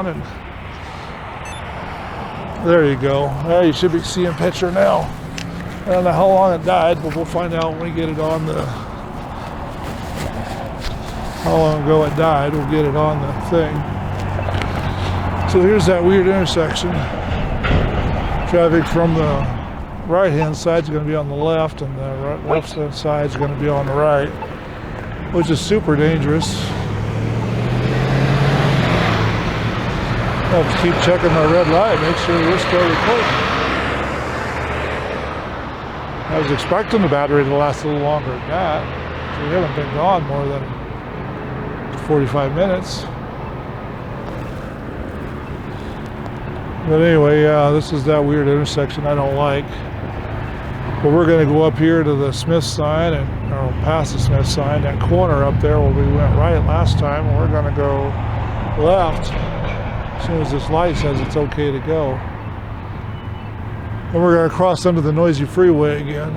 And there you go. Well, you should be seeing picture now. I don't know how long it died, but we'll find out when we get it on the how long ago it died. We'll get it on the thing. So here's that weird intersection. Traffic from the right hand side is going to be on the left, and the left hand side is going to be on the right, which is super dangerous. I'll have to keep checking my red light, make sure we're still recording. I was expecting the battery to last a little longer than that. So we haven't been gone more than 45 minutes. But anyway, yeah, this is that weird intersection I don't like. But we're going to go up here to the Smith sign, or past the Smith sign, that corner up there where we went right last time, and we're going to go left as soon as this light says it's okay to go. And we're going to cross under the noisy freeway again.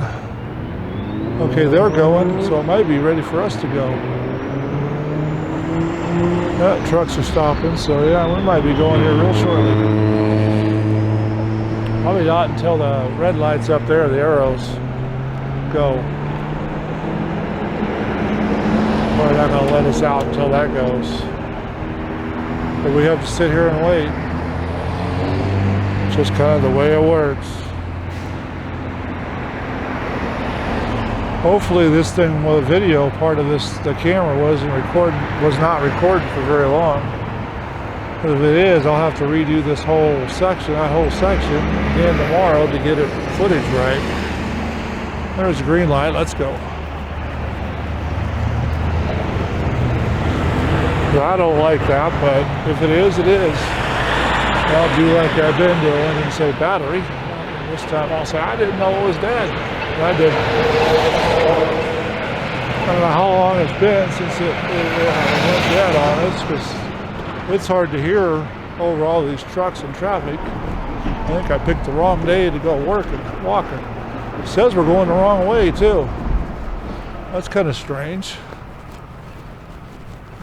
Okay, they're going, so it might be ready for us to go. Yeah, trucks are stopping, so yeah, we might be going here real shortly. Probably not until the red lights up there, the arrows, go. Probably not going to let us out until that goes. But we have to sit here and wait. It's just kind of the way it works. Hopefully this thing, well, the video part of this, the camera was not recording for very long. But if it is, I'll have to redo this whole section, again tomorrow to get it footage right. There's a green light, let's go. I don't like that, but if it is, it is. I'll do like I've been doing and say battery. And this time I'll say, I didn't know it was dead. And I didn't. I don't know how long it's been since it went dead on us, because it's hard to hear over all these trucks and traffic. I think I picked the wrong day to go walking. It says we're going the wrong way too. That's kind of strange.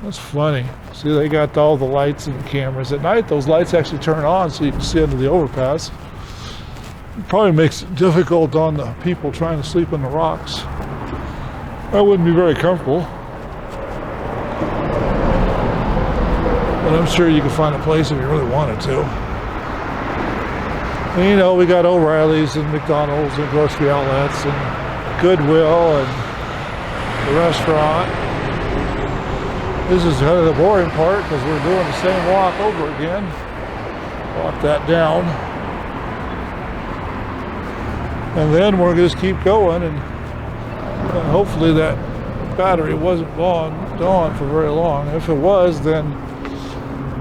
That's funny. See, they got all the lights and the cameras. At night, those lights actually turn on so you can see under the overpass. It probably makes it difficult on the people trying to sleep in the rocks. That wouldn't be very comfortable. But I'm sure you could find a place if you really wanted to. And you know, we got O'Reilly's and McDonald's and grocery outlets and Goodwill and the restaurant. This is kind of the boring part because we're doing the same walk over again. Walk that down. And then we're going to just keep going, and hopefully that battery wasn't gone for very long. If it was, then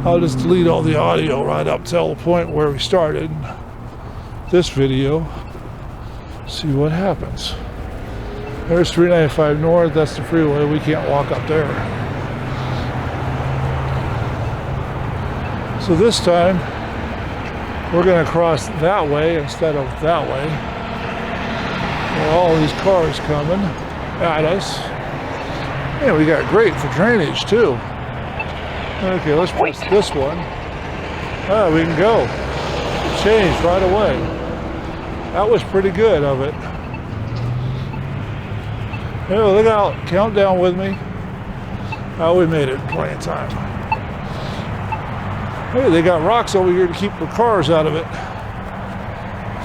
I'll just delete all the audio right up till the point where we started this video. See what happens. There's 395 North, that's the freeway. We can't walk up there. So this time, we're going to cross that way instead of that way. There are all these cars coming at us. Yeah, we got great for drainage too. Okay, let's press this one. Ah, we can go. It changed right away. That was pretty good of it. Hey, look out. Count down with me. Oh, we made it in plenty of time. Hey, they got rocks over here to keep the cars out of it.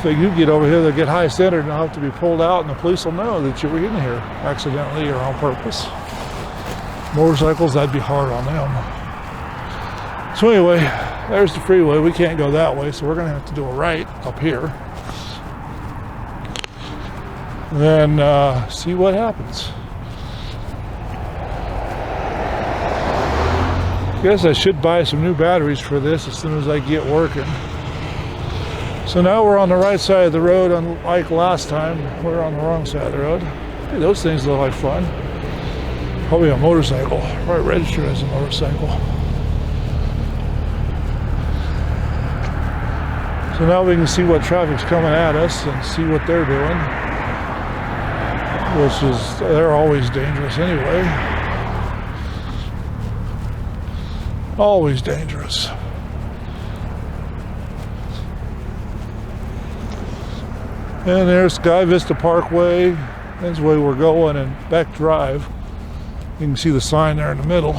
So you get over here, they'll get high centered and they'll have to be pulled out, and the police will know that you were in here accidentally or on purpose. Motorcycles, that'd be hard on them. So anyway, there's the freeway. We can't go that way, so we're going to have to do a right up here. And then see what happens. Guess I should buy some new batteries for this as soon as I get working. So now we're on the right side of the road, unlike last time. We're on the wrong side of the road. Hey, those things look like fun. Probably a motorcycle. Probably registered as a motorcycle. So now we can see what traffic's coming at us and see what they're doing. Which is, they're always dangerous anyway. Always dangerous. And there's Sky Vista Parkway. That's the way we're going, and Beck Drive. You can see the sign there in the middle.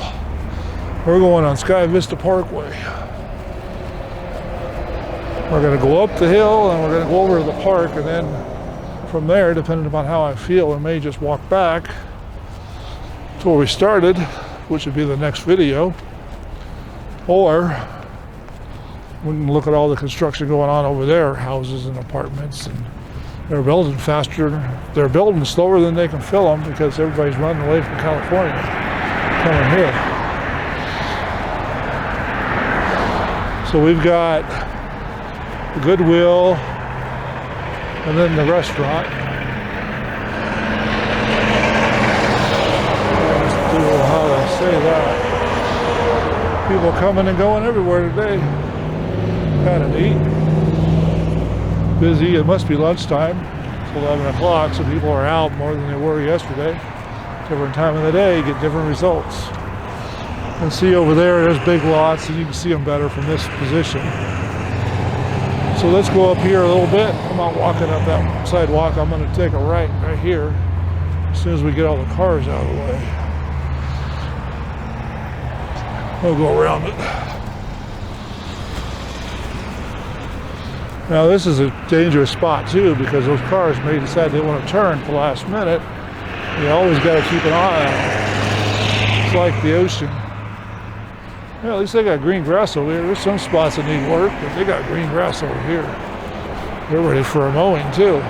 We're going on Sky Vista Parkway. We're going to go up the hill and we're going to go over to the park, and then from there, depending upon how I feel, we may just walk back to where we started, which would be the next video, or we can look at all the construction going on over there, houses and apartments, and they're building faster. They're building slower than they can fill them because everybody's running away from California, coming here. So we've got the Goodwill, and then the restaurant. Let's do how they say that. People coming and going everywhere today. Kind of neat. Busy. It must be lunchtime. It's 11 o'clock, so people are out more than they were yesterday. Different time of the day, you get different results. And see over there, there's big lots, and you can see them better from this position. So let's go up here a little bit. I'm not walking up that sidewalk. I'm going to take a right here as soon as we get all the cars out of the way. We'll go around it. Now this is a dangerous spot too, because those cars may decide they want to turn at the last minute. You always got to keep an eye on it. It's like the ocean. Yeah, at least they got green grass over here. There's some spots that need work, but they got green grass over here. They're ready for a mowing too.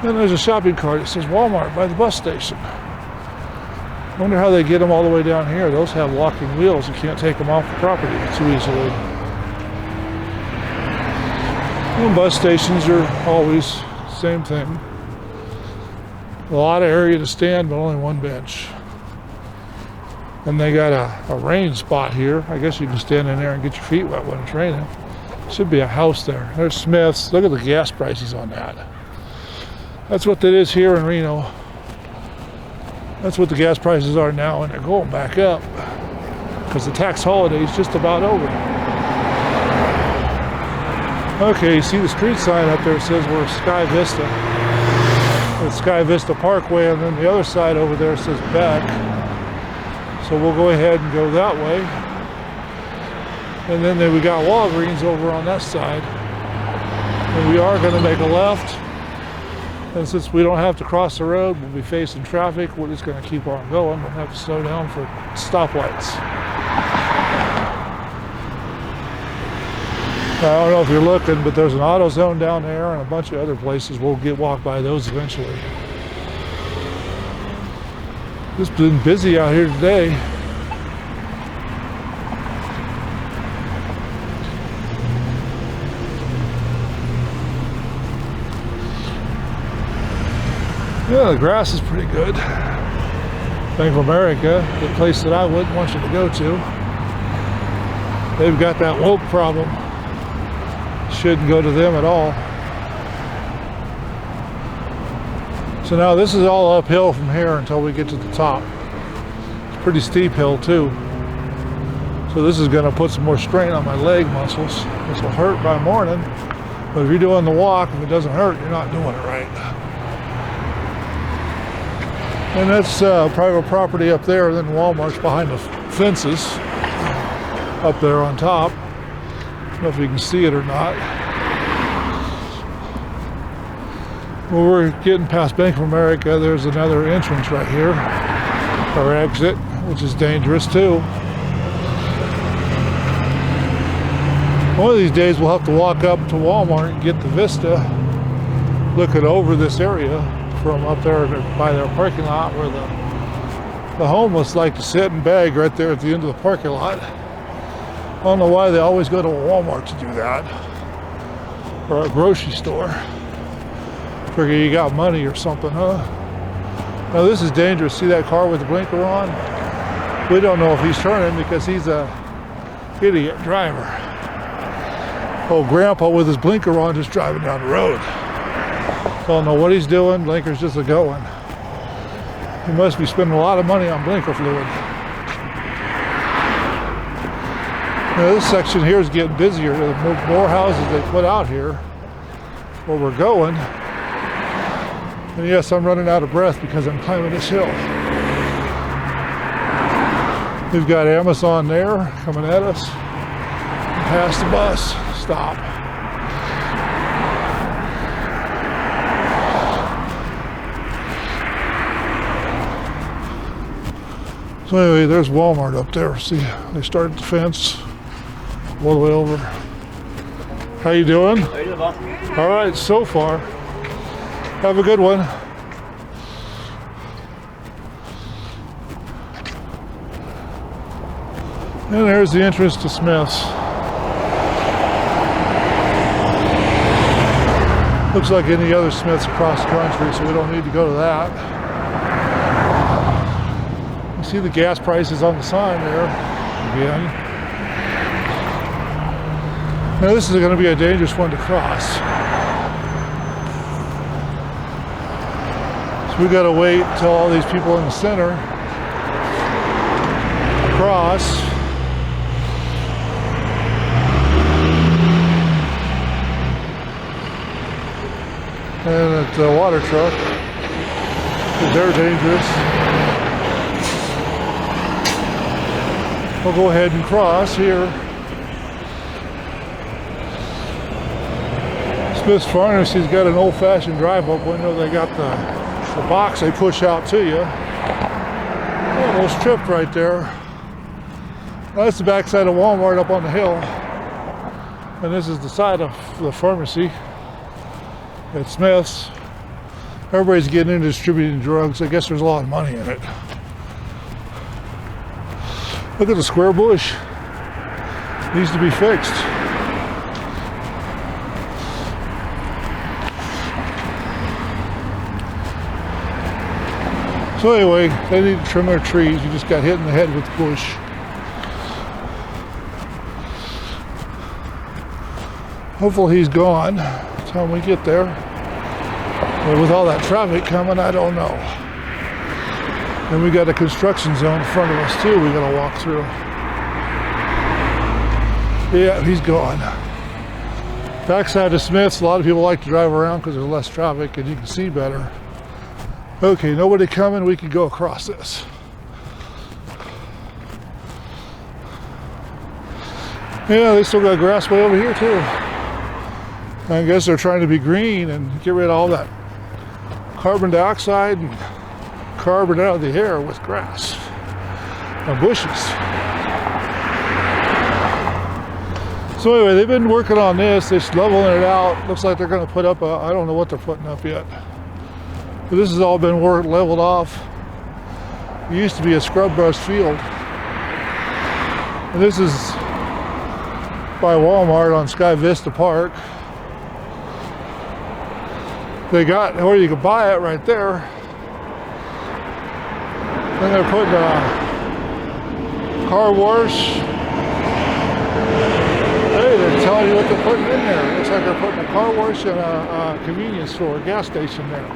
Then there's a shopping cart that says Walmart by the bus station. I wonder how they get them all the way down here. Those have locking wheels. You can't take them off the property too easily. And bus stations are always the same thing. A lot of area to stand, but only one bench. And they got a rain spot here. I guess you can stand in there and get your feet wet when it's raining. Should be a house there. There's Smith's. Look at the gas prices on that. That's what that is here in Reno. That's what the gas prices are now, and they're going back up because the tax holiday is just about over. Okay, you see the street sign up there. It says we're Sky Vista. It's Sky Vista Parkway, and then the other side over there says Beck. So we'll go ahead and go that way. And then we got Walgreens over on that side. And we are going to make a left. And since we don't have to cross the road, we'll be facing traffic. We're just going to keep on going. We'll have to slow down for stoplights. I don't know if you're looking, but there's an auto zone down there and a bunch of other places. We'll walk by those eventually. It's been busy out here today. Yeah, the grass is pretty good. Bank of America, the place that I wouldn't want you to go to. They've got that woke problem. Shouldn't go to them at all. So now this is all uphill from here until we get to the top. It's a pretty steep hill too. So this is going to put some more strain on my leg muscles. This will hurt by morning, but if you're doing the walk, if it doesn't hurt, you're not doing it right. And that's private property up there, and then Walmart's behind the fences up there on top. I don't know if you can see it or not. Well, we're getting past Bank of America. There's another entrance right here, or exit, which is dangerous too. One of these days we'll have to walk up to Walmart and get the vista looking over this area from up there by their parking lot where the homeless like to sit and beg right there at the end of the parking lot. I don't know why they always go to Walmart to do that, or a grocery store. Figure you got money or something, huh? Now this is dangerous. See that car with the blinker on? We don't know if he's turning because he's a idiot driver. Old grandpa with his blinker on just driving down the road. Don't know what he's doing. Blinker's just a-going. He must be spending a lot of money on blinker fluid. Now this section here is getting busier. The more houses they put out here, where we're going. And yes, I'm running out of breath because I'm climbing this hill. We've got Amazon there coming at us. Past the bus stop. So anyway, there's Walmart up there. See, they started the fence all the way over. How you doing? How you doing, boss? All right, so far. Have a good one. And there's the entrance to Smith's. Looks like any other Smith's across the country, so we don't need to go to that. You see the gas prices on the sign there again. Now this is going to be a dangerous one to cross. So we got to wait until all these people in the center cross. And at the water truck, they're dangerous. We'll go ahead and cross here. Smith's Pharmacy's got an old-fashioned drive-up window. They got the box they push out to you. Almost tripped right there. That's the backside of Walmart up on the hill. And this is the side of the pharmacy at Smith's. Everybody's getting into distributing drugs. I guess there's a lot of money in it. Look at the square bush. Needs to be fixed. So anyway, they need to trim their trees. You just got hit in the head with the bush. Hopefully he's gone by the time we get there. But with all that traffic coming, I don't know. And we got a construction zone in front of us too we gotta walk through. Yeah, he's gone. Backside of Smith's, a lot of people like to drive around because there's less traffic and you can see better. Okay, nobody coming, we can go across this. Yeah, they still got grass way over here too. I guess they're trying to be green and get rid of all that carbon dioxide and carbon out of the air with grass and bushes. So anyway, they've been working on this. They're leveling it out. Looks like they're going to put up a, I don't know what they're putting up yet. But this has all been leveled off. It used to be a scrub brush field. And this is by Walmart on Sky Vista Park. They got where you could buy it right there. Then they're putting a car wash. Hey, they're telling you what they're putting in there. It looks like they're putting a car wash and a convenience store, a gas station there.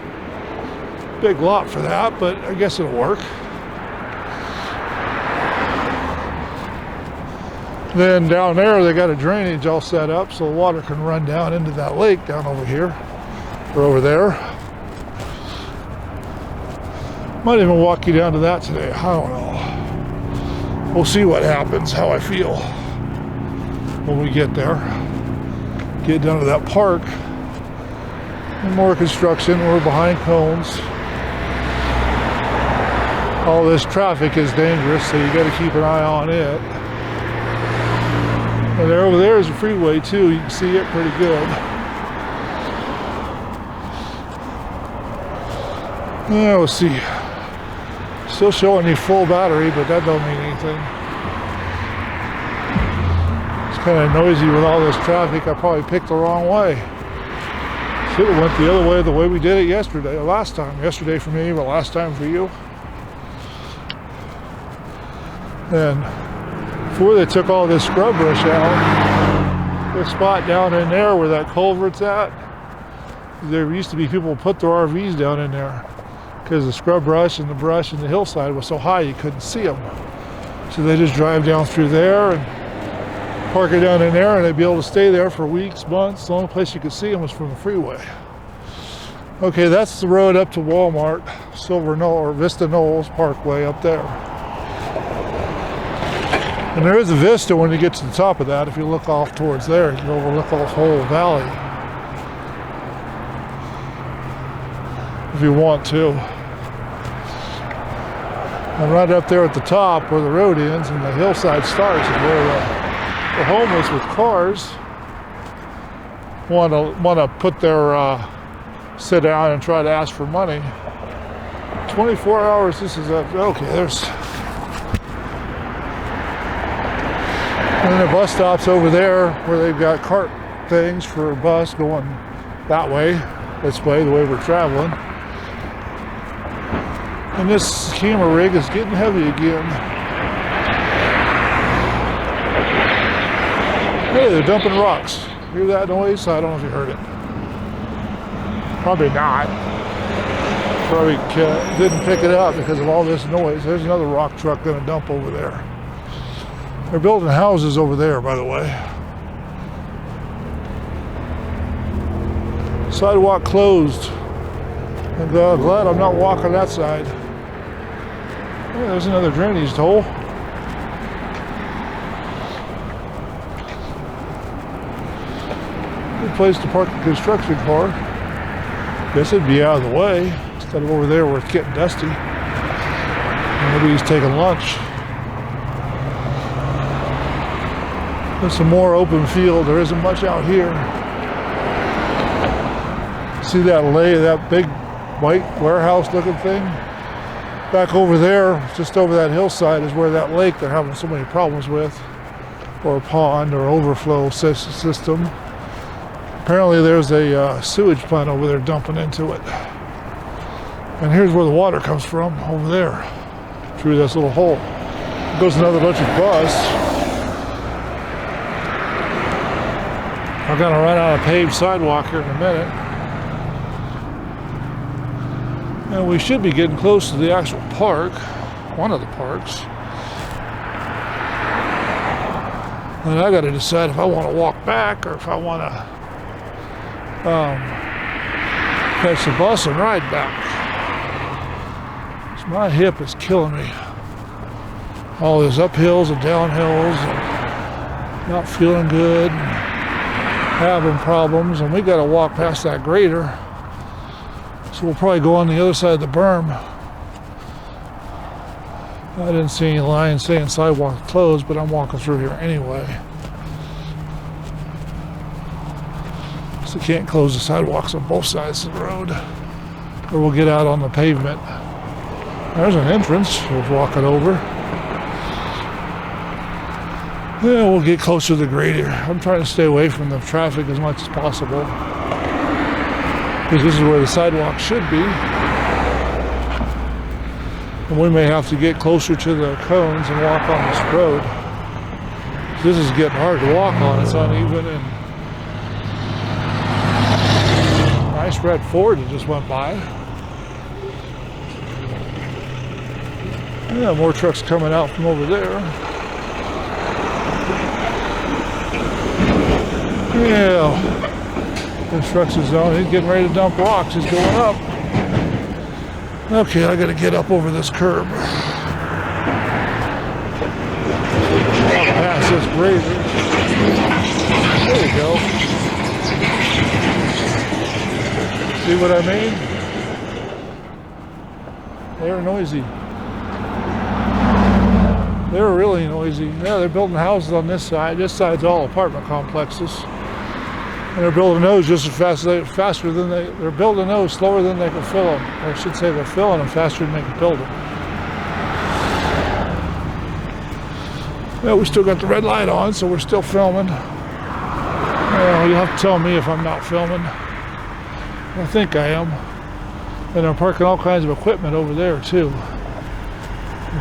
Big lot for that, but I guess it'll work. Then down there they got a drainage all set up so the water can run down into that lake down over here or over there. Might even walk you down to that today. I don't know. We'll see what happens, how I feel when we get there. Get down to that park. And more construction. We're behind cones. All this traffic is dangerous, so you got to keep an eye on it. And over there is a freeway too. You can see it pretty good. Yeah, we'll see. Still showing me full battery, but that don't mean anything. It's kind of noisy with all this traffic. I probably picked the wrong way. Should have went the other way, the way we did it yesterday, or last time. Yesterday for me, but last time for you. And before they took all this scrub brush out, the spot down in there where that culvert's at, there used to be people who put their RVs down in there because the scrub brush and the hillside was so high you couldn't see them. So they just drive down through there and park it down in there, and they'd be able to stay there for weeks, months. The only place you could see them was from the freeway. Okay, that's the road up to Walmart, Silver Knoll or Vista Knolls Parkway up there. And there is a vista when you get to the top of that. If you look off towards there, you can overlook the whole valley. If you want to. And right up there at the top where the road ends and the hillside starts is where the homeless with cars want to put their sit down and try to ask for money. 24 hours. This is okay. There's and then the bus stops over there where they've got cart things for a bus going that way, this way, the way we're traveling. And this camera rig is getting heavy again. Hey, they're dumping rocks. Hear that noise? I don't know if you heard it. Probably not. Probably didn't pick it up because of all this noise. There's another rock truck going to dump over there. They're building houses over there, by the way. Sidewalk closed. I'm glad I'm not walking that side. Yeah, there's another drainage hole. Good place to park a construction car. Guess it'd be out of the way instead of over there where it's getting dusty. Maybe he's taking lunch. There's some more open field. There isn't much out here. See that big white warehouse looking thing? Back over there, just over that hillside, is where that lake they're having so many problems with, or a pond or overflow system. Apparently there's a sewage plant over there dumping into it. And here's where the water comes from, over there, through this little hole. There goes another electric bus. I'm gonna run out of paved sidewalk here in a minute. And we should be getting close to the actual park, one of the parks. And I gotta decide if I wanna walk back or if I wanna catch the bus and ride back. So my hip is killing me. All these uphills and downhills and not feeling good. Having problems, and we got to walk past that grader, so we'll probably go on the other side of the berm. I didn't see any lines saying sidewalk closed, but I'm walking through here anyway, so can't close the sidewalks on both sides of the road, or we'll get out on the pavement. There's an entrance we're walking over. Yeah, we'll get closer to the grader. I'm trying to stay away from the traffic as much as possible, because this is where the sidewalk should be. And we may have to get closer to the cones and walk on this road. This is getting hard to walk on. It's uneven, and nice red Ford that just went by. Yeah, more trucks coming out from over there. Yeah, construction zone. He's getting ready to dump rocks. He's going up. Okay, I gotta get up over this curb. Past this grader. There you go. See what I mean? They're noisy. They're really noisy. Yeah, they're building houses on this side. This side's all apartment complexes. And they're building those just as faster than they're building those slower than they can fill them. Or I should say they're filling them faster than they can build them. Well, we still got the red light on, so we're still filming. Well, you'll have to tell me if I'm not filming. I think I am. And I'm parking all kinds of equipment over there too.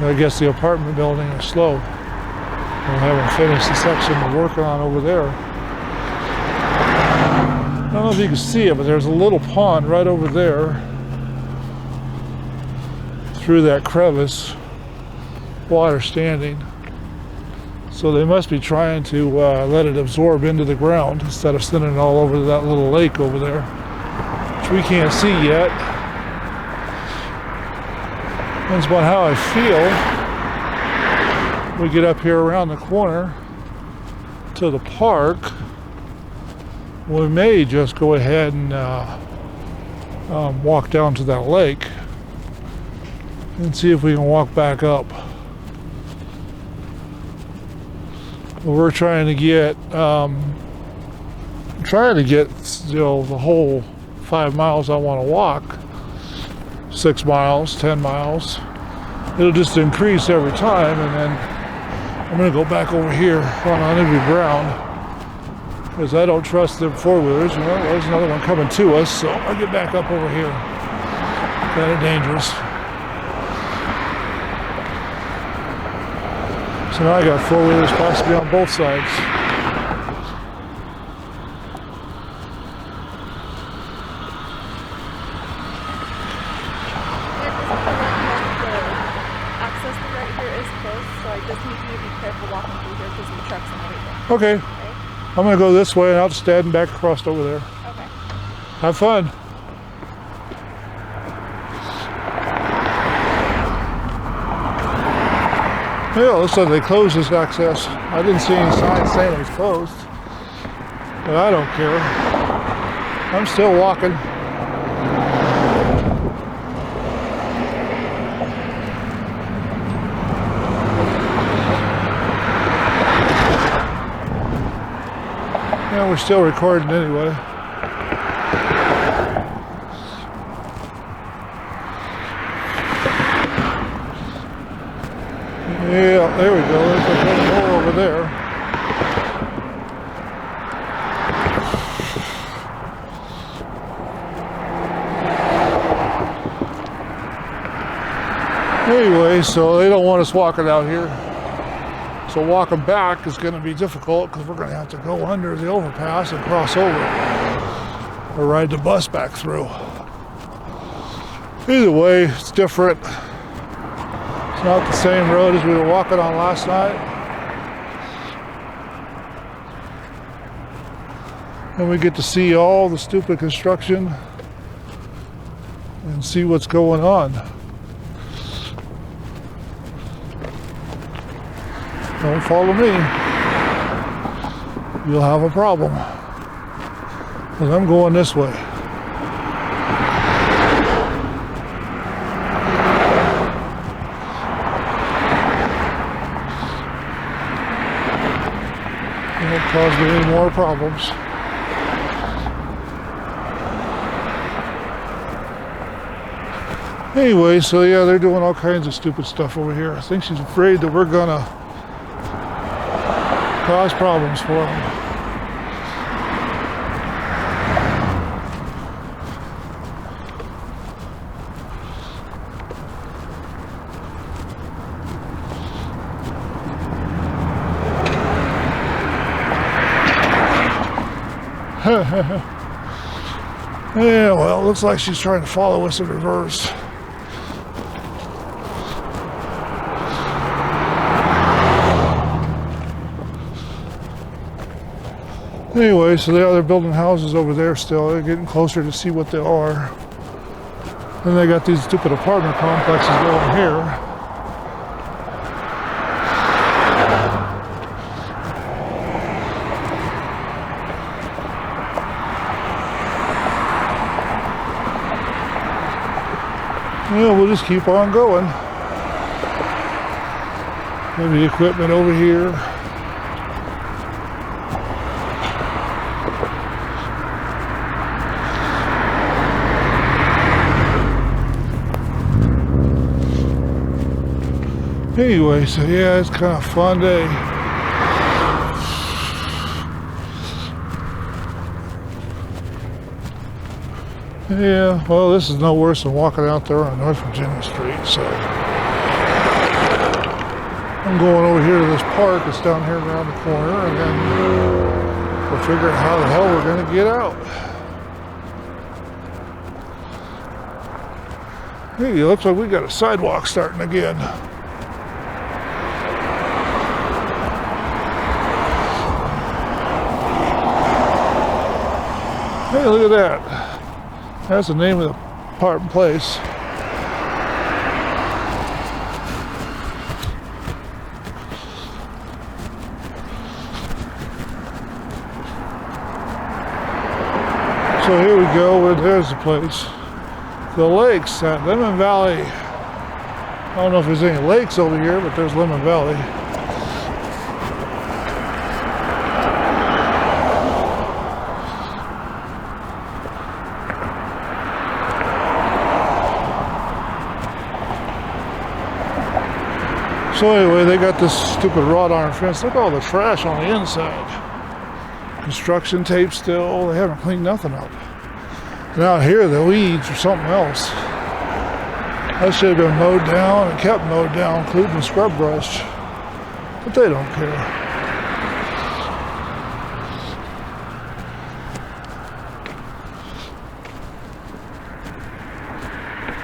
I guess the apartment building is slow. We haven't finished the section we're working on over there. I don't know if you can see it, but there's a little pond right over there through that crevice. Water standing. So they must be trying to let it absorb into the ground instead of sending it all over to that little lake over there, which we can't see yet. Depends upon how I feel. We get up here around the corner to the park. We may just go ahead and walk down to that lake and see if we can walk back up. We're trying to get the whole 5 miles I want to walk. 6 miles, 10 miles. It'll just increase every time, and then I'm gonna go back over here on uneven ground because I don't trust them four-wheelers. You know, there's another one coming to us, so I'll get back up over here. Kind of dangerous. So now I got four-wheelers possibly on both sides. Access to right here is closed, so I just need you to be careful walking through here because of the trucks and everything. Okay. Okay? I'm going to go this way and out to stead and back across over there. Okay. Have fun. Yeah, looks like they closed this access. I didn't see any signs saying it was closed. But I don't care. I'm still walking. Yeah, we're still recording anyway. Yeah, there we go. There's a little more over there. Anyway, so they don't want us walking out here. So walking back is going to be difficult because we're going to have to go under the overpass and cross over or ride the bus back through. Either way, it's different. It's not the same road as we were walking on last night. And we get to see all the stupid construction and see what's going on. Don't follow me. You'll have a problem. Because I'm going this way. Won't cause me any more problems. Anyway, so yeah, they're doing all kinds of stupid stuff over here. I think she's afraid that we're gonna cause problems for them. Yeah, well, it looks like she's trying to follow us in reverse. Anyway, so they're building houses over there still. They're getting closer to see what they are. Then they got these stupid apartment complexes going here. Yeah, we'll just keep on going. Heavy equipment over here. Anyway, so yeah, it's kind of a fun day. Yeah, well, this is no worse than walking out there on North Virginia Street, so I'm going over here to this park that's down here around the corner, and then we'll figure out how the hell we're going to get out. Hey, it looks like we got a sidewalk starting again. Hey, look at that. That's the name of the apartment place. So here we go, there's the place. The lakes at Lemon Valley. I don't know if there's any lakes over here, but there's Lemon Valley. So anyway, they got this stupid wrought iron fence. Look at all the trash on the inside. Construction tape still. They haven't cleaned nothing up. And out here, the weeds or something else. That should have been mowed down and kept mowed down, including the scrub brush. But they don't care.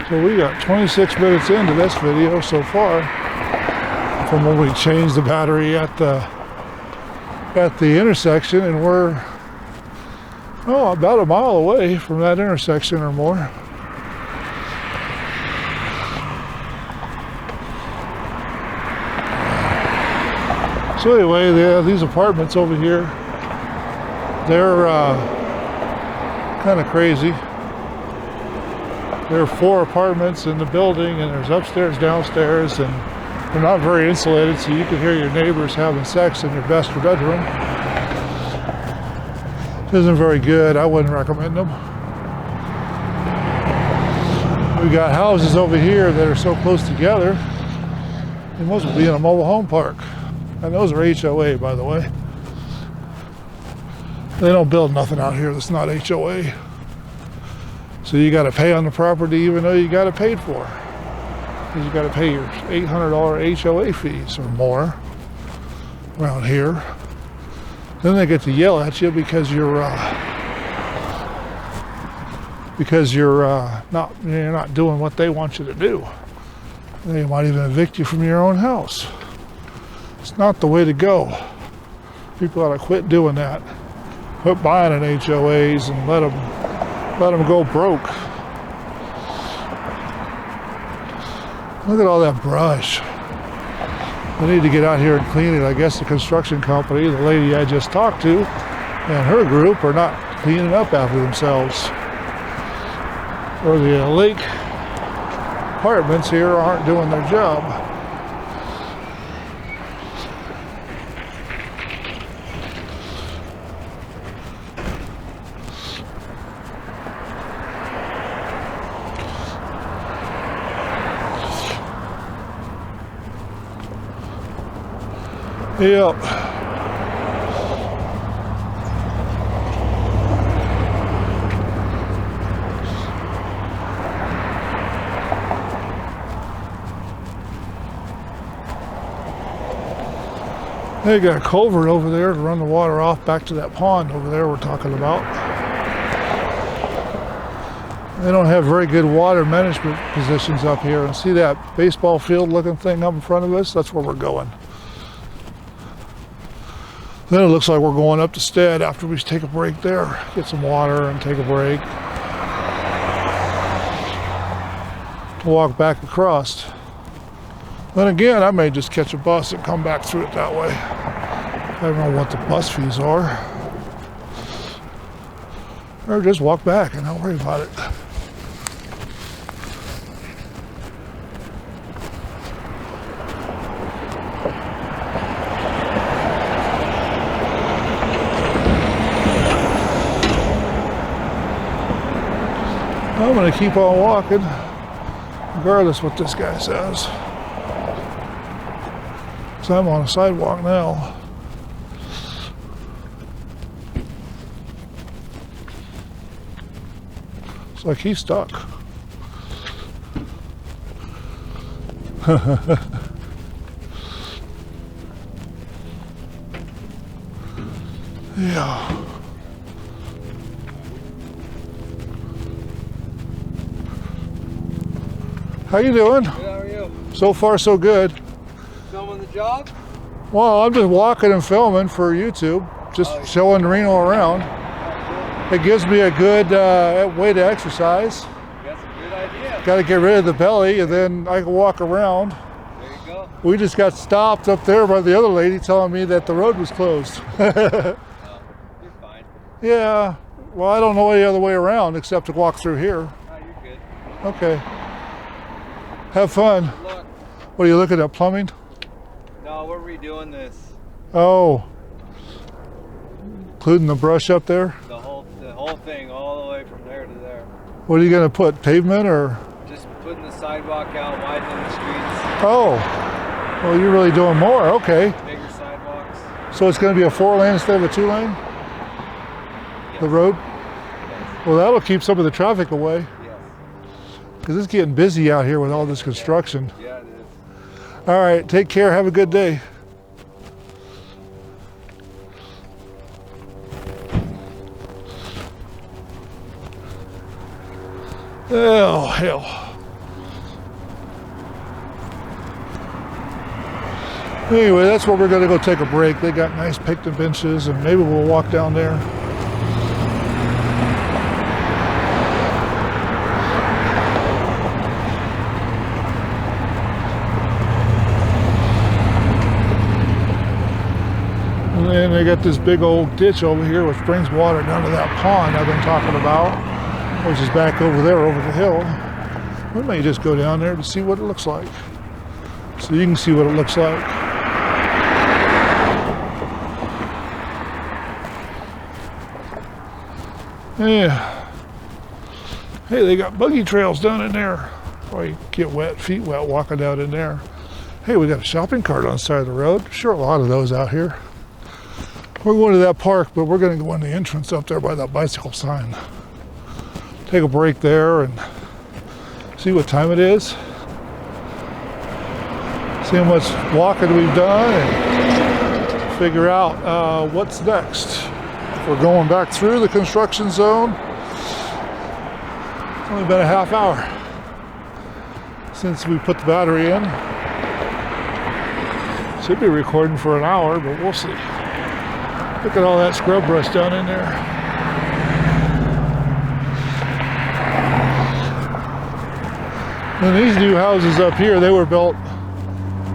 So we got 26 minutes into this video so far, from when we changed the battery at the intersection, and we're about a mile away from that intersection or more. So anyway, these apartments over here, they're kind of crazy. There are 4 apartments in the building, and there's upstairs, downstairs, and they're not very insulated, so you can hear your neighbors having sex in your master bedroom. Isn't very good. I wouldn't recommend them. We got houses over here that are so close together, they must be in a mobile home park. And those are HOA, by the way. They don't build nothing out here that's not HOA. So you got to pay on the property even though you got it paid for. You got to pay your $800 HOA fees or more around here. Then they get to yell at you because you're not doing what they want you to do. They might even evict you from your own house. It's not the way to go. People ought to quit doing that. Quit buying in HOAs and let them go broke. Look at all that brush. They need to get out here and clean it. I guess the construction company, the lady I just talked to, and her group are not cleaning up after themselves. Or the lake apartments here aren't doing their job. Yep. They got a culvert over there to run the water off back to that pond over there we're talking about. They don't have very good water management positions up here. And see that baseball field looking thing up in front of us? That's where we're going. Then it looks like we're going up to Stead after we take a break there. Get some water and take a break. To walk back across. Then again, I may just catch a bus and come back through it that way. I don't know what the bus fees are. Or just walk back and not worry about it. I'm going to keep on walking, regardless what this guy says. So I'm on a sidewalk now. It's like he's stuck. Yeah. How you doing? Good, how are you? So far, so good. Filming the job? Well, I'm just walking and filming for YouTube, just showing Reno around. It gives me a good way to exercise. That's a good idea. Got to get rid of the belly, and then I can walk around. There you go. We just got stopped up there by the other lady telling me that the road was closed. Oh, you're fine. Yeah, well, I don't know any other way around except to walk through here. Oh, you're good. Okay. Have fun. Good luck. What are you looking at, plumbing? No, we're redoing this. Oh. Including the brush up there? The whole thing, all the way from there to there. What are you going to put, pavement or? Just putting the sidewalk out, widening the streets, Oh. Well, you're really doing more. Okay. bigger sidewalks. So it's going to be a 4-lane instead of a 2-lane? Yes. The road? Yes. Well, that'll keep some of the traffic away. Yes. Because it's getting busy out here with all this construction. Yeah, it is. All right, take care. Have a good day. Oh, hell. Anyway, that's where we're going to go take a break. They got nice picnic benches, and maybe we'll walk down there. And then they got this big old ditch over here which brings water down to that pond I've been talking about, which is back over there over the hill. We may just go down there to see what it looks like. So you can see what it looks like. Yeah. Hey, they got buggy trails down in there. Or you get wet, feet wet walking down in there. Hey, we got a shopping cart on the side of the road. Sure, a lot of those out here. We're going to that park, but we're going to go in the entrance up there by that bicycle sign. Take a break there and see what time it is. See how much walking we've done and figure out what's next. If we're going back through the construction zone. It's only been a half hour since we put the battery in. Should be recording for an hour, but we'll see. Look at all that scrub brush down in there. And these new houses up here, they were built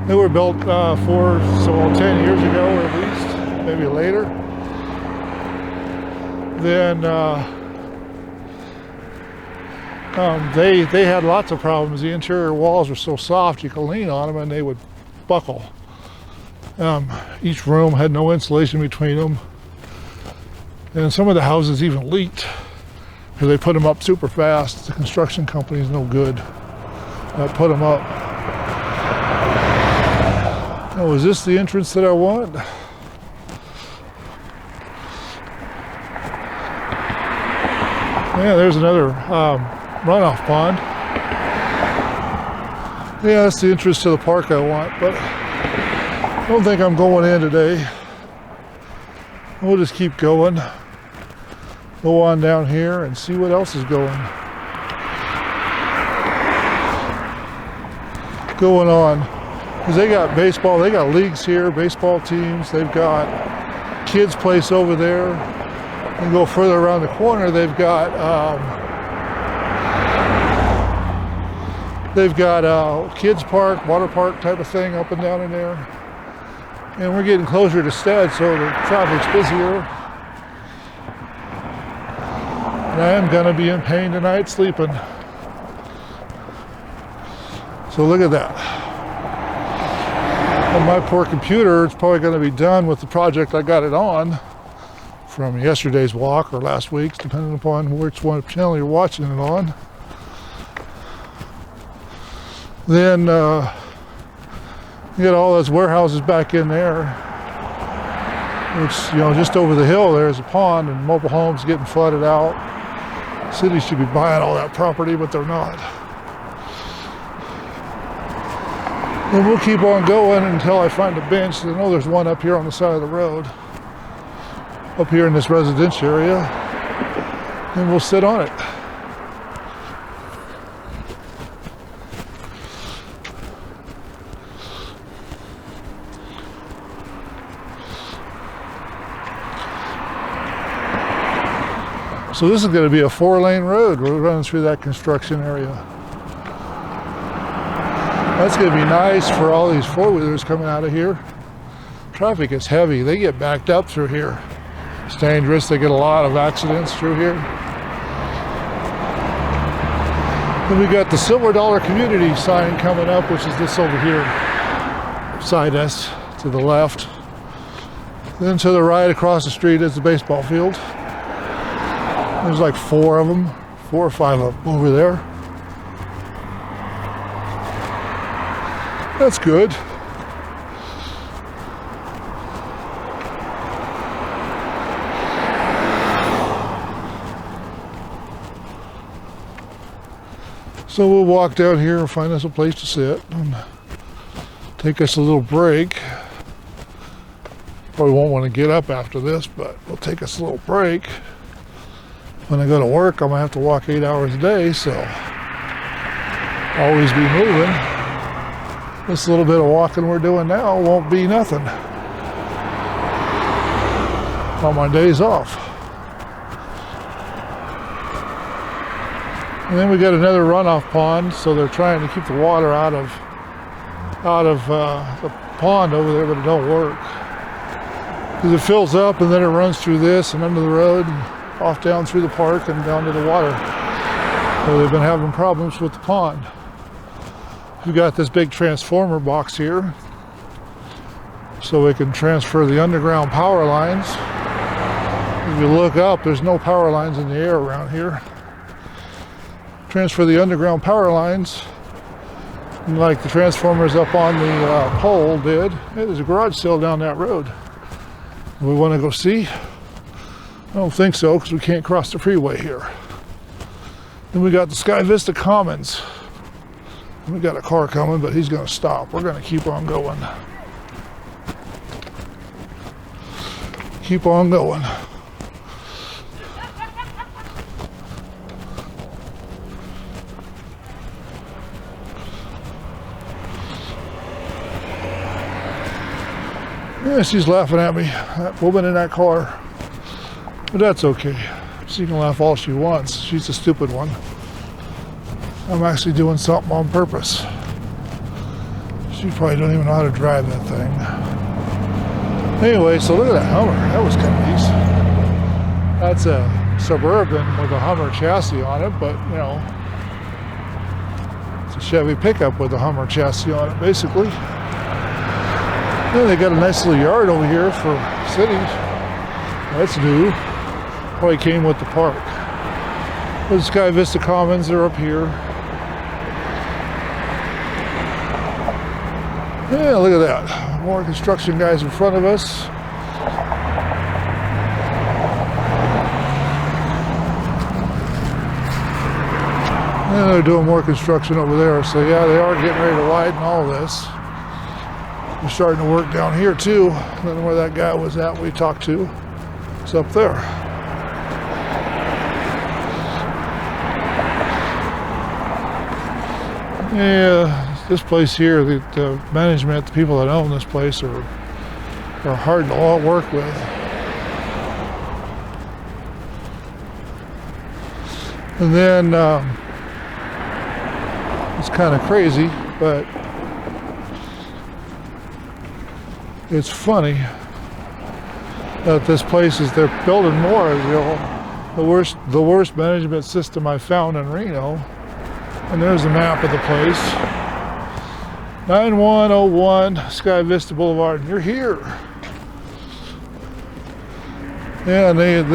10 years ago, or at least, maybe later. Then they had lots of problems. The interior walls were so soft you could lean on them and they would buckle. Each room had no insulation between them, and some of the houses even leaked because they put them up super fast. The construction company is no good. Put them up. Oh, is this the entrance that I want? Yeah, there's another runoff pond. Yeah, that's the entrance to the park I want, but I don't think I'm going in today. We'll just keep going. Go on down here and see what else is going on. Because they got baseball, they got leagues here, baseball teams. They've got kids' place over there. And go further around the corner, they've got kids' park, water park type of thing up and down in there. And we're getting closer to Stead, so the traffic's busier. And I am gonna be in pain tonight sleeping. So look at that. On my poor computer, it's probably gonna be done with the project I got it on from yesterday's walk or last week's, depending upon which one channel you're watching it on. Then you get all those warehouses back in there, which, just over the hill there's a pond and mobile homes getting flooded out. Cities should be buying all that property, but they're not. And we'll keep on going until I find a bench. I know there's one up here on the side of the road, up here in this residential area, and we'll sit on it. So this is going to be a 4-lane road. We're running through that construction area. That's going to be nice for all these four-wheelers coming out of here. Traffic is heavy. They get backed up through here. It's dangerous. They get a lot of accidents through here. Then we got the Silver Dollar Community sign coming up, which is this over here beside us to the left. Then to the right across the street is the baseball field. There's like 4 of them, 4 or 5 of them over there. That's good. So we'll walk down here and find us a place to sit and take us a little break. Probably won't want to get up after this, but we'll take us a little break. When I go to work, I'm gonna have to walk 8 hours a day, so always be moving. This little bit of walking we're doing now won't be nothing on my days off. And then we got another runoff pond, so they're trying to keep the water out of the pond over there, but it don't work. Because it fills up and then it runs through this and under the road and off down through the park and down to the water. So they've been having problems with the pond. We've got this big transformer box here, so we can transfer the underground power lines. If you look up, there's no power lines in the air around here. Transfer the underground power lines, like the transformers up on the pole did. Hey, there's a garage sale down that road. We want to go see? I don't think so, because we can't cross the freeway here. Then we got the Sky Vista Commons. We got a car coming, but he's going to stop. We're going to keep on going. Keep on going. Yeah, she's laughing at me, that woman in that car. But that's okay. She can laugh all she wants. She's a stupid one. I'm actually doing something on purpose. She probably don't even know how to drive that thing. Anyway, so look at that Hummer. That was kind of nice. That's a Suburban with a Hummer chassis on it, but you know, it's a Chevy pickup with a Hummer chassis on it, basically. Then they got a nice little yard over here for sitting. That's new. Probably came with the park. The Sky Vista Commons are up here. Yeah, look at that. More construction guys in front of us. And they're doing more construction over there. So yeah, they are getting ready to widen all this. We're starting to work down here too. I don't know where that guy was at we talked to. It's up there. Yeah, this place here, the management, the people that own this place are hard to all work with. And then it's kind of crazy, but it's funny that this place is, they're building more. You know, the worst management system I found in Reno. And there's a map of the place. 9101 Sky Vista Boulevard. And you're here. Yeah, and they've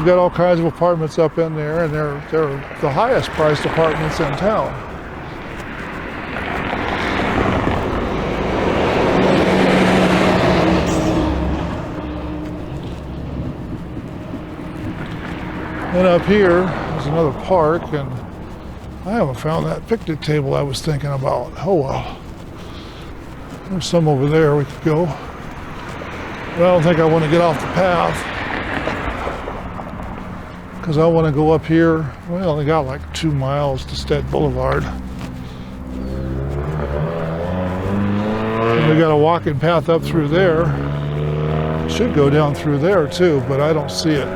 got all kinds of apartments up in there, and they're the highest priced apartments in town. And up here is another park, and I haven't found that picnic table I was thinking about. Oh well. There's some over there we could go. But I don't think I want to get off the path, because I want to go up here. We only got like 2 miles to Stead Boulevard. And we got a walking path up through there. Should go down through there too, but I don't see it.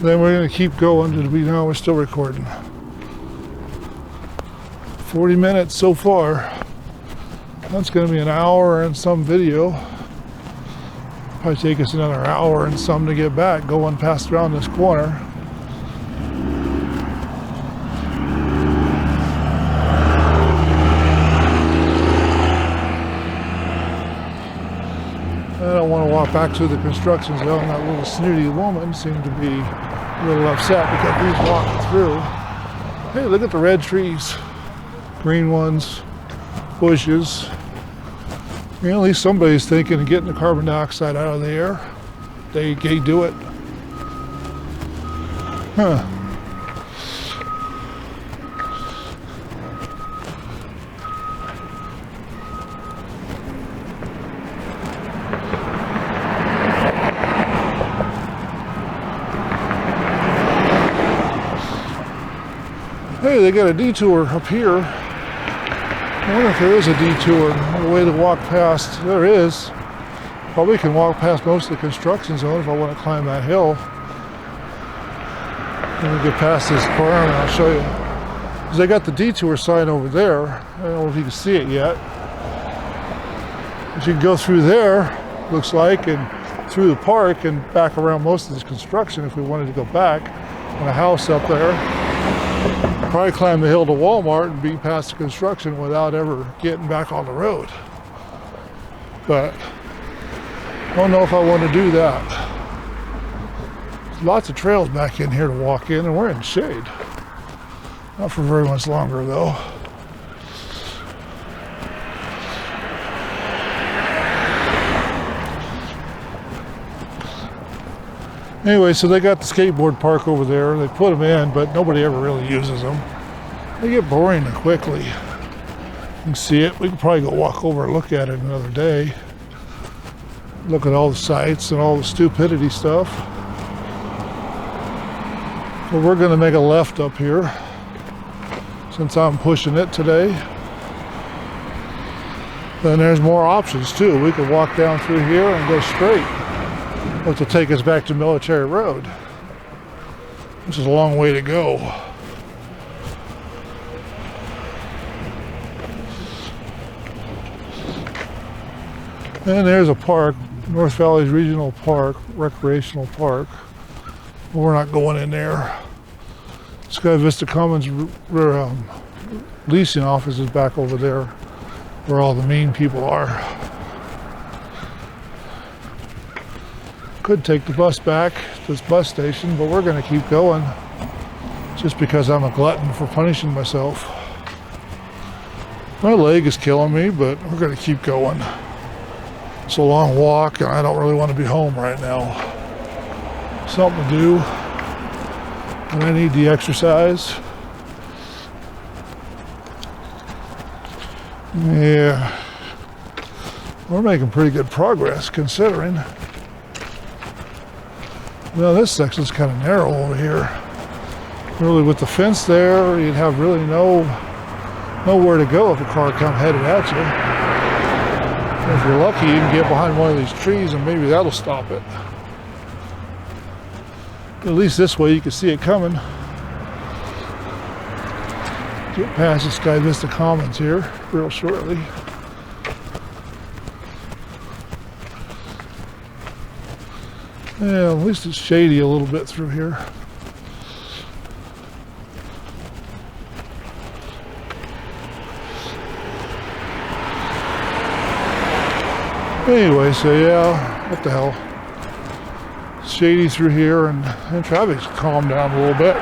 Then we're going to keep going. Now we're still recording. 40 minutes so far. That's going to be an hour and some video. Probably take us another hour and some to get back going past around this corner. I don't want to walk back through the construction zone. That little snooty woman seemed to be a little upset because he's walking through. Hey, look at the red trees. Green ones, bushes. You know, at least somebody's thinking of getting the carbon dioxide out of the air. They do it. Huh. Hey, they got a detour up here. I wonder if there is a detour, a way to walk past. There is. Probably can walk past most of the construction zone if I want to climb that hill. Let me get past this barn and I'll show you. Because they got the detour sign over there. I don't know if you can see it yet. But you can go through there, looks like, and through the park and back around most of this construction if we wanted to go back. And a house up there. Probably climb the hill to Walmart and be past the construction without ever getting back on the road. But I don't know if I want to do that. There's lots of trails back in here to walk in, and we're in shade. Not for very much longer though. Anyway, so they got the skateboard park over there. They put them in, but nobody ever really uses them. They get boring quickly. You can see it. We can probably go walk over and look at it another day. Look at all the sights and all the stupidity stuff. So we're going to make a left up here since I'm pushing it today. Then there's more options too. We could walk down through here and go straight, which will take us back to Military Road, which is a long way to go. And there's a park, North Valley's Regional Park, Recreational Park. We're not going in there. Sky Vista Commons leasing office is back over there, where all the mean people are. Could take the bus back to this bus station, but we're going to keep going just because I'm a glutton for punishing myself. My leg is killing me, but we're going to keep going. It's a long walk and I don't really want to be home right now. Something to do, and I need the exercise. Yeah, we're making pretty good progress considering. Well, this section's kind of narrow over here. Really, with the fence there, you'd have really nowhere to go if a car come headed at you. And if you're lucky, you can get behind one of these trees and maybe that'll stop it. At least this way you can see it coming. Get past the Sky Vista Commons here real shortly. Yeah, at least it's shady a little bit through here. Anyway, so yeah, what the hell. It's shady through here and traffic's calmed down a little bit.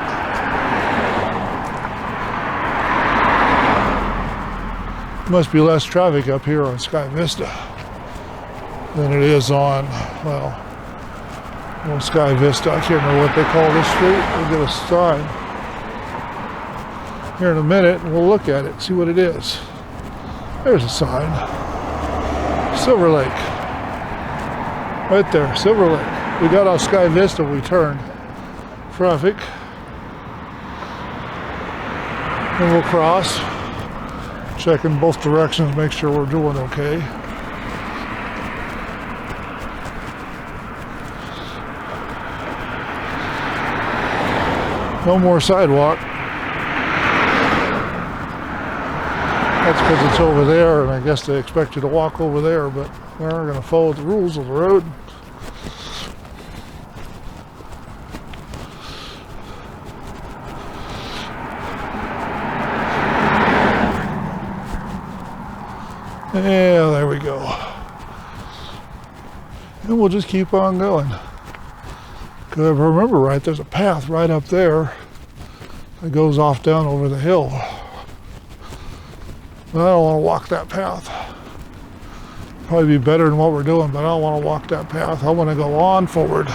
Must be less traffic up here on Sky Vista than it is on, well, on Sky Vista. I can't remember what they call this street. We'll get a sign here in a minute and we'll look at it, see what it is. There's a sign. Silver Lake. Right there, Silver Lake. We got off Sky Vista, we turned. Traffic. And we'll cross. Check in both directions, make sure we're doing okay. No more sidewalk. That's because it's over there, and I guess they expect you to walk over there, but we're going to follow the rules of the road. Yeah, there we go. And we'll just keep on going. Because if I remember right, there's a path right up there that goes off down over the hill. But I don't want to walk that path. Probably be better than what we're doing, but I don't want to walk that path. I want to go on forward.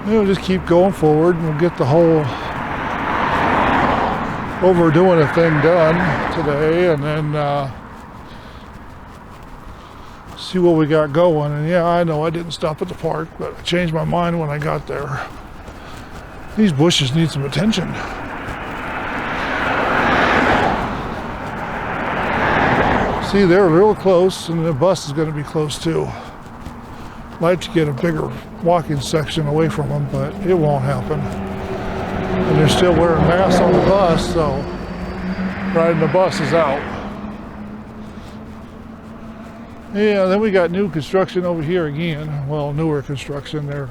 And we'll just keep going forward, and we'll get the whole overdoing a thing done today, and then see what we got going. And yeah, I know I didn't stop at the park, but I changed my mind when I got there. These bushes need some attention. See, they're real close, and the bus is going to be close too. I'd like to get a bigger walking section away from them, but it won't happen. And they're still wearing masks on the bus, so riding the bus is out. Yeah, then we got new construction over here again. Well, newer construction. They're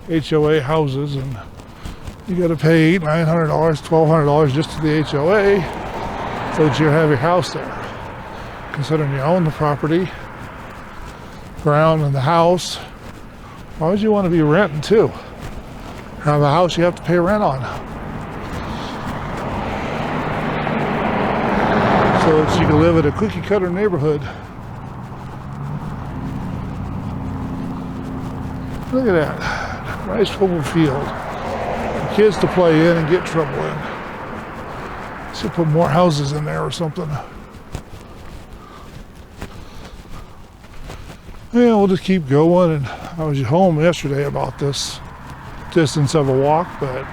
HOA houses, and you got to pay $900, $1,200 just to the HOA so that you have your house there. Considering you own the property, ground, and the house, why would you want to be renting too? Have a house you have to pay rent on. So that you can live in a cookie cutter neighborhood. Look at that. Nice open field. For kids to play in and get trouble in. Should put more houses in there or something. Yeah, we'll just keep going. And I was home yesterday about this distance of a walk, but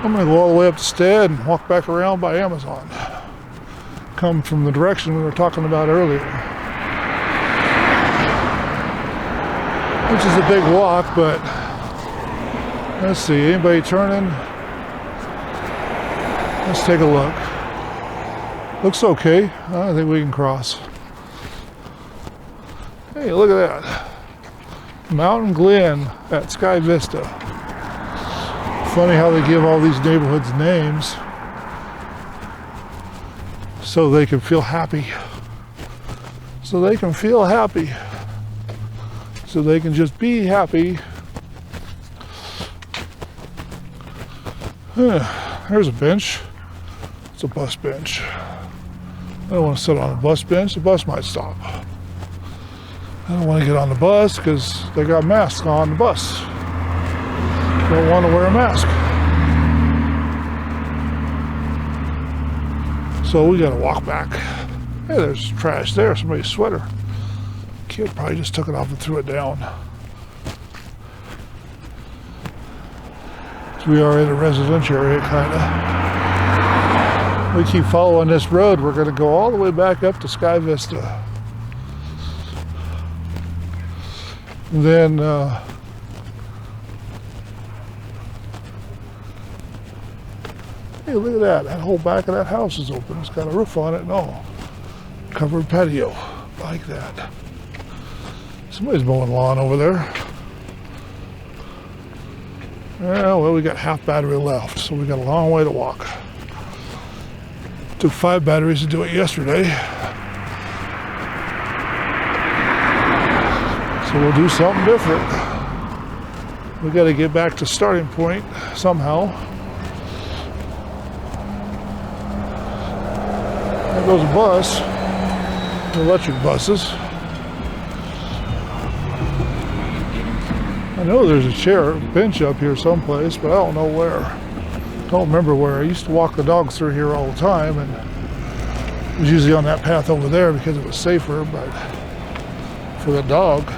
I'm going to go all the way up to Stead and walk back around by Amazon. Come from the direction we were talking about earlier. Which is a big walk, but let's see, anybody turning? Let's take a look. Looks okay. I think we can cross. Hey, look at that. Mountain Glen at Sky Vista. Funny how they give all these neighborhoods names so they can feel happy. So they can feel happy. So they can just be happy. There's a bench. It's a bus bench. I don't want to sit on a bus bench. The bus might stop. I don't want to get on the bus because they got masks on the bus. Don't want to wear a mask. So we got to walk back. Hey, there's trash there. Somebody's sweater. Kid probably just took it off and threw it down. So we are in a residential area, kind of. We keep following this road. We're going to go all the way back up to Sky Vista. And then hey, look at that. That whole back of that house is open. It's got a roof on it and all. Covered patio. Like that. Somebody's mowing lawn over there. Yeah, well, we got half battery left, so we got a long way to walk. Took 5 batteries to do it yesterday. So we'll do something different. We got to get back to starting point somehow. There goes a bus. Electric buses. I know there's a bench up here someplace, but I don't know where. Don't remember where. I used to walk the dogs through here all the time, and it was usually on that path over there because it was safer, but for the dog.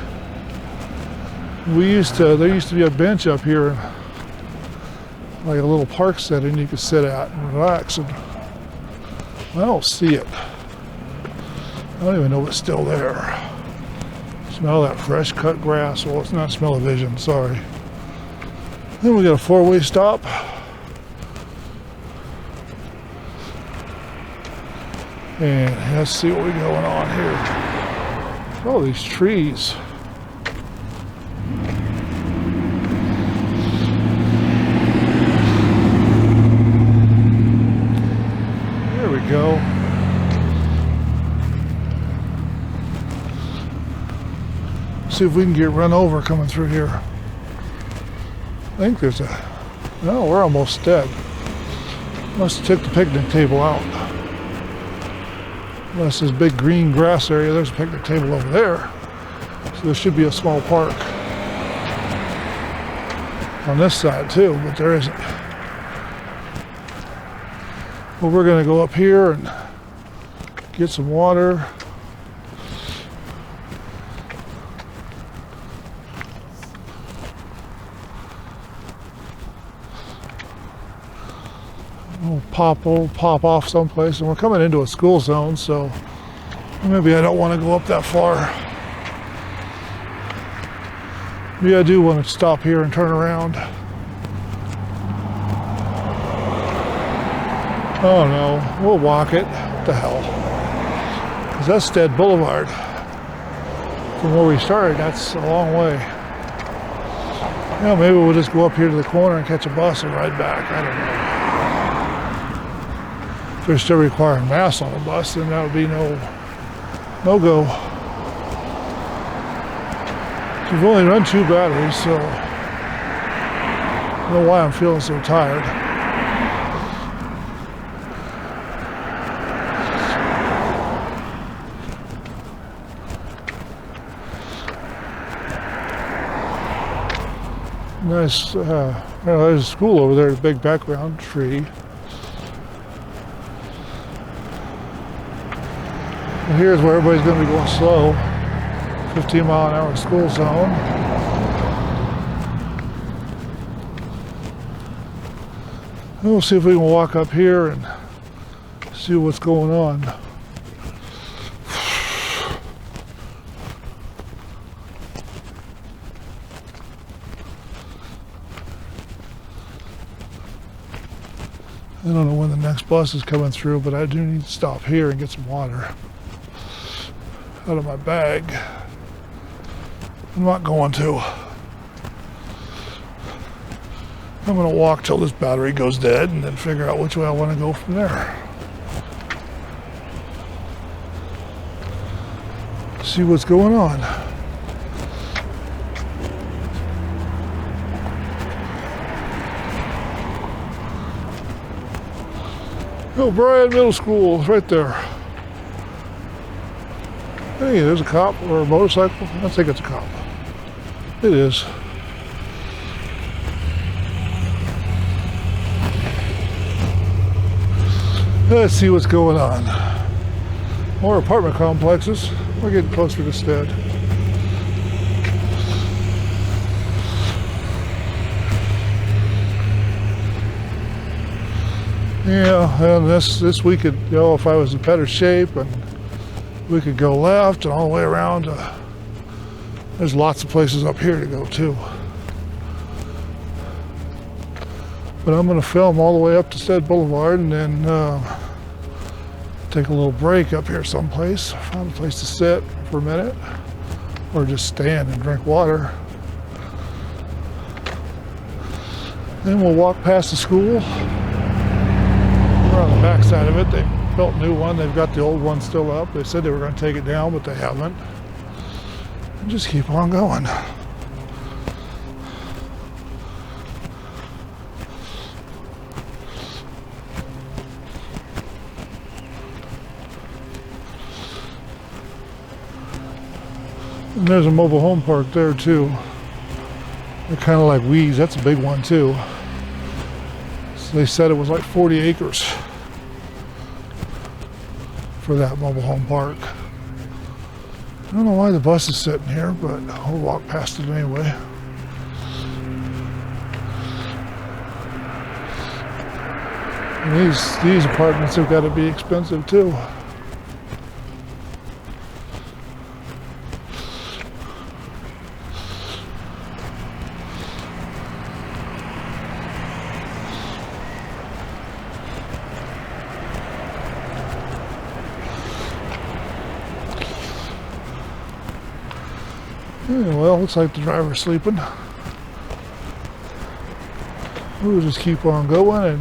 There used to be a bench up here, like a little park setting you could sit at and relax, and I don't see it. I don't even know if it's still there. Smell that fresh cut grass. Well, it's not smell-o-vision, sorry. Then we got a four-way stop. And let's see what we got going on here. Oh, these trees. There we go. See if we can get run over coming through here. I think there's a... No, we're almost dead. Must have took the picnic table out. Unless this big green grass area, there's a picnic table over there. So there should be a small park on this side too, but there isn't. Well, we're going to go up here and get some water. We'll pop off someplace, and we're coming into a school zone, so maybe I don't want to go up that far. Maybe I do want to stop here and turn around. Oh no, we'll walk it. What the hell? Because that's Stead Boulevard. From where we started, that's a long way. Yeah, maybe we'll just go up here to the corner and catch a bus and ride back. I don't know. If they're still requiring masks on the bus, then that would be no go. We've only run 2 batteries, so I don't know why I'm feeling so tired. Nice, there's a school over there, a big background tree. And here's where everybody's going to be going slow. 15-mile-an-hour school zone. And we'll see if we can walk up here and see what's going on. I don't know when the next bus is coming through, but I do need to stop here and get some water out of my bag. I'm not going to. I'm going to walk till this battery goes dead and then figure out which way I want to go from there. See what's going on. O'Brien Middle School is right there. Hey, there's a cop or a motorcycle. I think it's a cop. It is. Let's see what's going on. More apartment complexes. We're getting closer to Stead. Yeah, and this we could, you know, if I was in better shape, and we could go left and all the way around. There's lots of places up here to go too. But I'm going to film all the way up to Stead Boulevard and then take a little break up here someplace. Find a place to sit for a minute or just stand and drink water. Then we'll walk past the school. We're on the back side of it. They built a new one. They've got the old one still up. They said they were going to take it down, but they haven't. And just keep on going. And there's a mobile home park there too. They're kind of like weeds. That's a big one too. So they said it was like 40 acres for that mobile home park. I don't know why the bus is sitting here, but I'll walk past it anyway. And these apartments have got to be expensive too. Yeah, well, looks like the driver's sleeping. We'll just keep on going and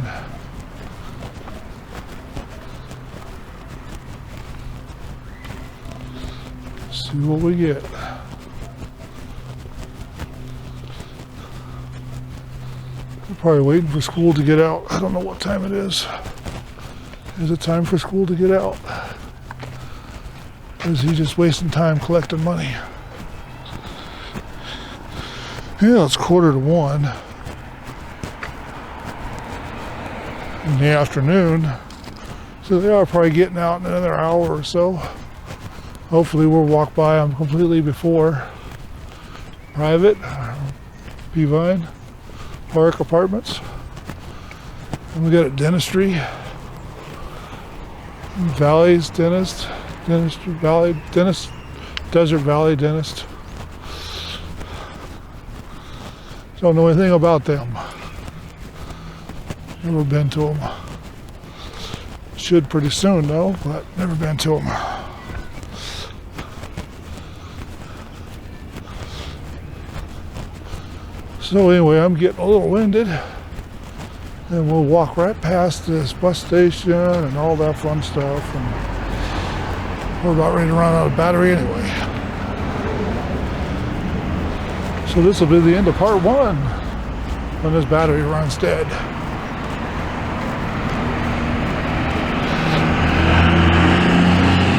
see what we get. We're probably waiting for school to get out. I don't know what time it is. Is it time for school to get out? Or is he just wasting time collecting money? Yeah, it's 1:45 in the afternoon. So they are probably getting out in another hour or so. Hopefully we'll walk by them completely before Private, Peavine, Park Apartments. And we got a dentistry. Valley's dentist. Dentistry Valley dentist. Desert Valley dentist. Don't know anything about them. Never been to them. Should pretty soon though, but never been to them. So anyway, I'm getting a little winded, and we'll walk right past this bus station and all that fun stuff, and we're about ready to run out of battery anyway. So this will be the end of part 1 when this battery runs dead.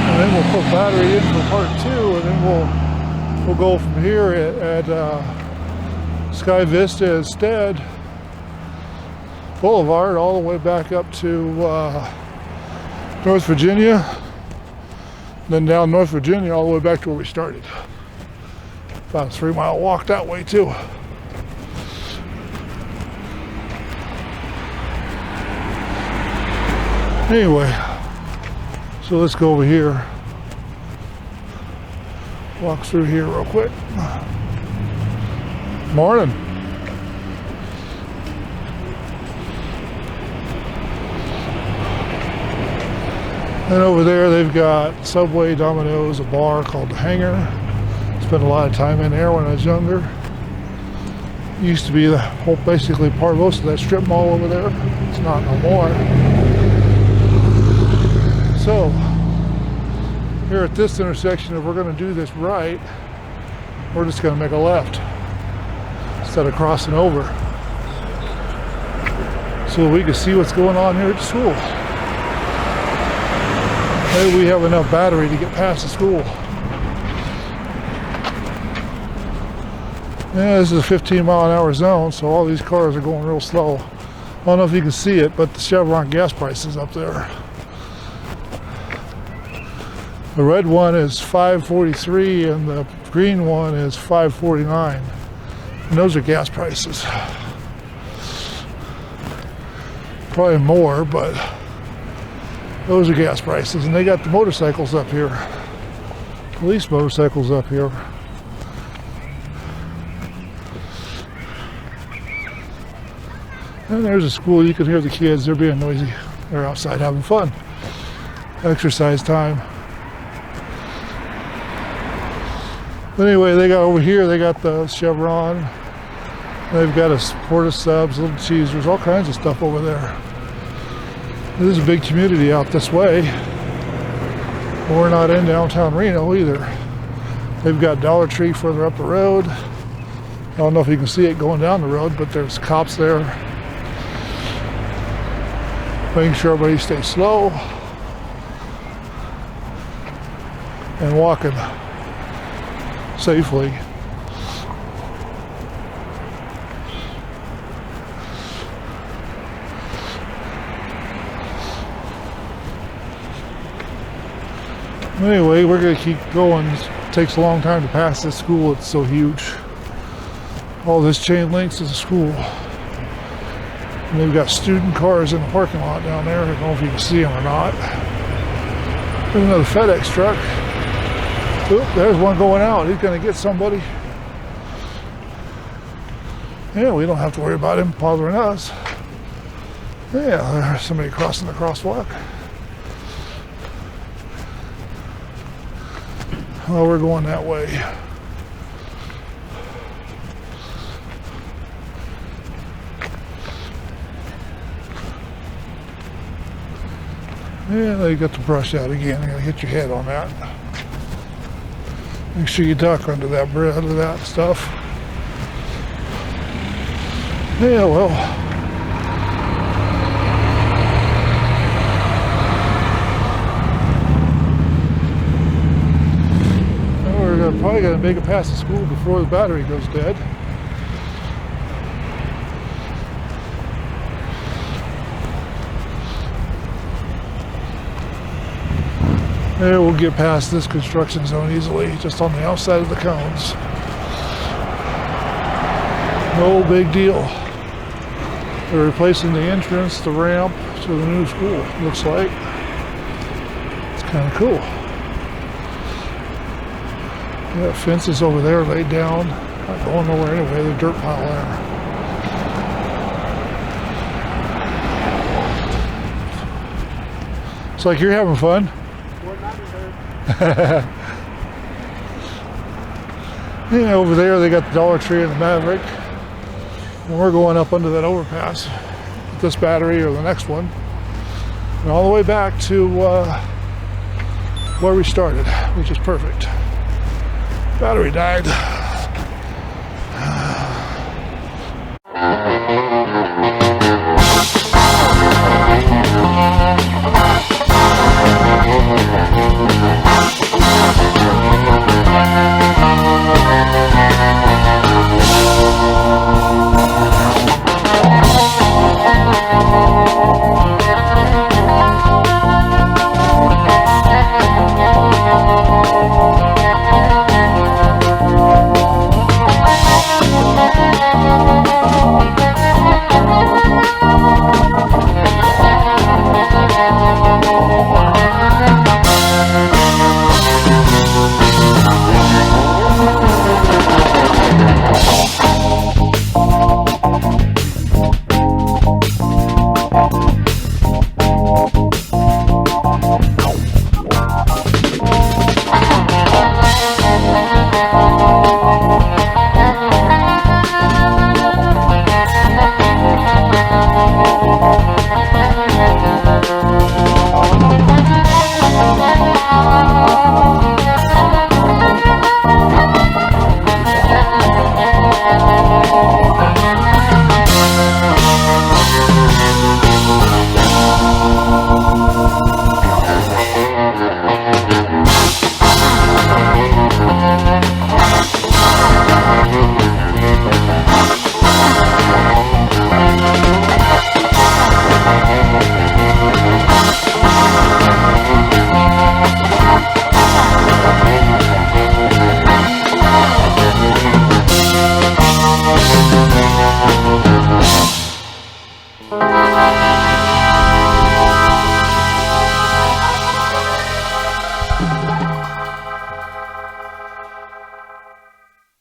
And then we'll put battery in for part 2, and then we'll go from here at Sky Vista and Stead Boulevard all the way back up to North Virginia, then down North Virginia all the way back to where we started. About a 3-mile walk that way too. Anyway, so let's go over here. Walk through here real quick. Morning. And over there they've got Subway, Domino's, a bar called The Hangar. Spent a lot of time in there when I was younger. It used to be the whole, basically part of most of that strip mall over there. It's not no more. So here at this intersection, if we're going to do this right, we're just going to make a left instead of crossing over, so we can see what's going on here at the school. Maybe we have enough battery to get past the school. Yeah, this is a 15-mile-an-hour zone, so all these cars are going real slow. I don't know if you can see it, but the Chevron gas price is up there. The red one is $5.43 and the green one is $5.49. And those are gas prices. Probably more, but those are gas prices. And they got the motorcycles up here. Police motorcycles up here. And there's a school. You can hear the kids. They're being noisy. They're outside having fun. Exercise time. But anyway, they got over here, they got the Chevron. They've got a Porta Subs, Little Caesars, all kinds of stuff over there. There's a big community out this way. We're not in downtown Reno either. They've got Dollar Tree further up the road. I don't know if you can see it going down the road, but there's cops there making sure everybody stays slow and walking safely. Anyway, we're going to keep going. It takes a long time to pass this school. It's so huge. All this chain links is a school. And they've got student cars in the parking lot down there. I don't know if you can see them or not. There's another FedEx truck. Oop, there's one going out. He's going to get somebody. Yeah, we don't have to worry about him bothering us. Yeah, there's somebody crossing the crosswalk. Well, we're going that way. Yeah, they got the brush out again. You gotta hit your head on that. Make sure you duck under that stuff. Yeah, well. We're probably gonna make it past the school before the battery goes dead. Yeah, we'll get past this construction zone easily, just on the outside of the cones. No big deal. They're replacing the entrance, the ramp to the new school, looks like. It's kind of cool. Yeah, fences over there laid down. Not going nowhere anyway, the dirt pile there. It's like you're having fun. Yeah, over there they got the Dollar Tree and the Maverick. And we're going up under that overpass with this battery or the next one. And all the way back to where we started, which is perfect. Battery died.